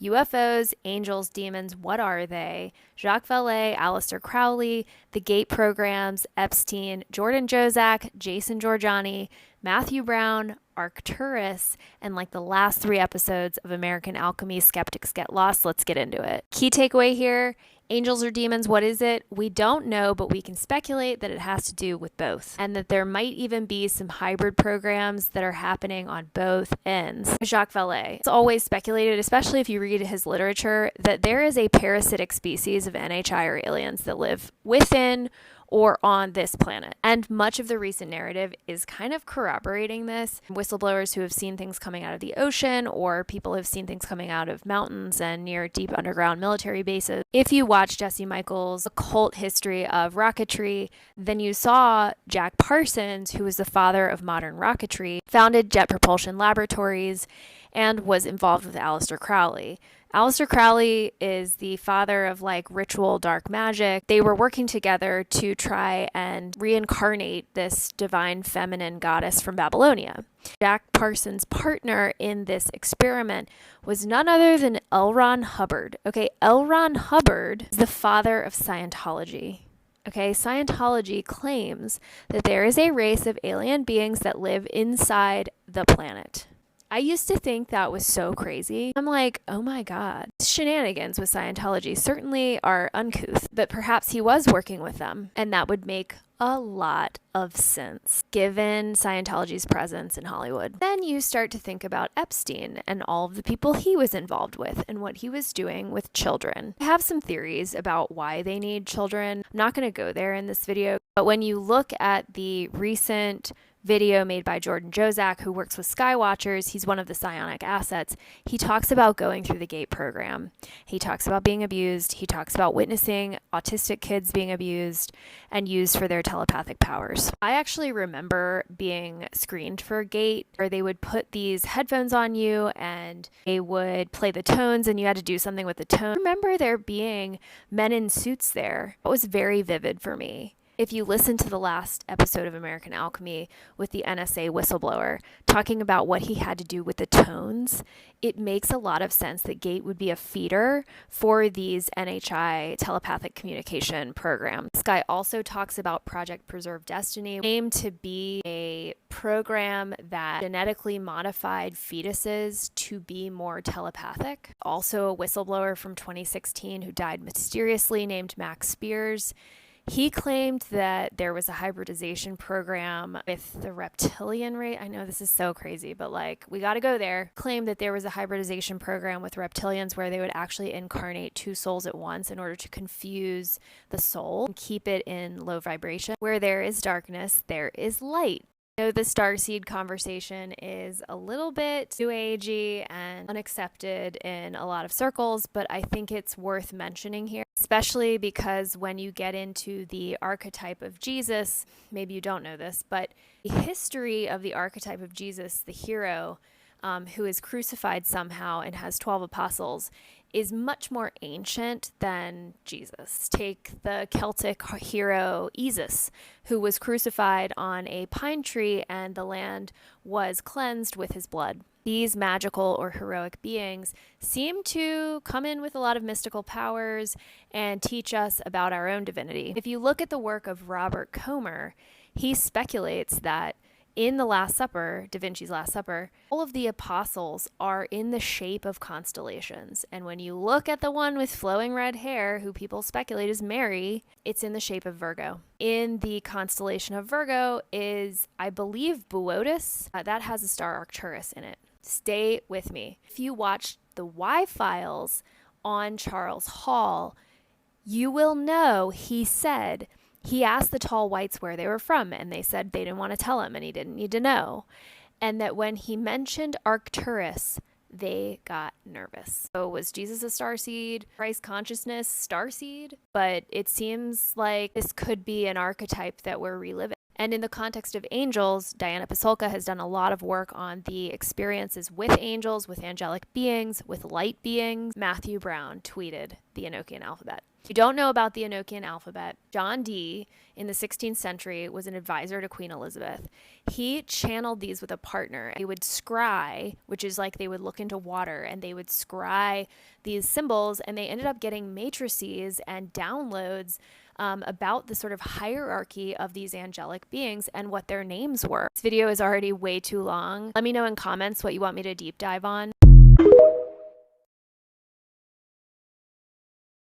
UFOs, angels, demons, what are they? Jacques Vallée, Aleister Crowley, the GATE programs, Epstein, Jordan Jozak, Jason Giorgiani, Matthew Brown, Arcturus, and like the last 3 episodes of American Alchemy, Skeptics Get Lost. Let's get into it. Key takeaway here: angels or demons, what is it? We don't know, but we can speculate that it has to do with both, and that there might even be some hybrid programs that are happening on both ends. Jacques Vallée. It's always speculated, especially if you read his literature, that there is a parasitic species of NHI or aliens that live within or on this planet. And much of the recent narrative is kind of corroborating this. Whistleblowers who have seen things coming out of the ocean, or people have seen things coming out of mountains and near deep underground military bases. If you watch Jesse Michaels' Occult History of Rocketry, then you saw Jack Parsons, who was the father of modern rocketry, founded Jet Propulsion Laboratories, and was involved with Aleister Crowley. Aleister Crowley is the father of like ritual dark magic. They were working together to try and reincarnate this divine feminine goddess from Babylonia. Jack Parsons' partner in this experiment was none other than L. Ron Hubbard. Okay, L. Ron Hubbard is the father of Scientology. Okay, Scientology claims that there is a race of alien beings that live inside the planet. I used to think that was so crazy. I'm like, oh my God. Shenanigans with Scientology certainly are uncouth, but perhaps he was working with them, and that would make a lot of sense given Scientology's presence in Hollywood. Then you start to think about Epstein and all of the people he was involved with and what he was doing with children. I have some theories about why they need children. I'm not going to go there in this video, but when you look at the recent video made by Jordan Jozak, who works with Skywatchers, he's one of the psionic assets. He talks about going through the GATE program. He talks about being abused. He talks about witnessing autistic kids being abused and used for their telepathic powers. I actually remember being screened for GATE, where they would put these headphones on you and they would play the tones and you had to do something with the tone. I remember there being men in suits there. It was very vivid for me. If you listen to the last episode of American Alchemy with the NSA whistleblower talking about what he had to do with the tones, it makes a lot of sense that GATE would be a feeder for these NHI telepathic communication programs. This guy also talks about Project Preserve Destiny, aimed to be a program that genetically modified fetuses to be more telepathic. Also a whistleblower from 2016 who died mysteriously named Max Spears. He claimed that there was a hybridization program with the reptilian race. I know this is so crazy, but like, we got to go there. Claimed that there was a hybridization program with reptilians where they would actually incarnate 2 souls at once in order to confuse the soul and keep it in low vibration. Where there is darkness, there is light. I know the starseed conversation is a little bit new agey and unaccepted in a lot of circles, but I think it's worth mentioning here, especially because when you get into the archetype of Jesus, maybe you don't know this, but the history of the archetype of Jesus, the hero who is crucified somehow and has 12 apostles, is much more ancient than Jesus. Take the Celtic hero Isis, who was crucified on a pine tree and the land was cleansed with his blood. These magical or heroic beings seem to come in with a lot of mystical powers and teach us about our own divinity. If you look at the work of Robert Comer, he speculates that in the Last Supper, Da Vinci's Last Supper, all of the apostles are in the shape of constellations. And when you look at the one with flowing red hair, who people speculate is Mary, it's in the shape of Virgo. In the constellation of Virgo is, I believe, Boötis. That has the star Arcturus in it. Stay with me. If you watch the Y-Files on Charles Hall, you will know he said, he asked the tall whites where they were from, and they said they didn't want to tell him, and he didn't need to know. And that when he mentioned Arcturus, they got nervous. So was Jesus a starseed? Christ consciousness starseed? But it seems like this could be an archetype that we're reliving. And in the context of angels, Diana Pasulka has done a lot of work on the experiences with angels, with angelic beings, with light beings. Matthew Brown tweeted the Enochian alphabet. You don't know about the Enochian alphabet. John Dee in the 16th century was an advisor to Queen Elizabeth. He channeled these with a partner. They would scry, which is like they would look into water and they would scry these symbols, and they ended up getting matrices and downloads about the sort of hierarchy of these angelic beings and what their names were. This video is already way too long. Let me know in comments what you want me to deep dive on.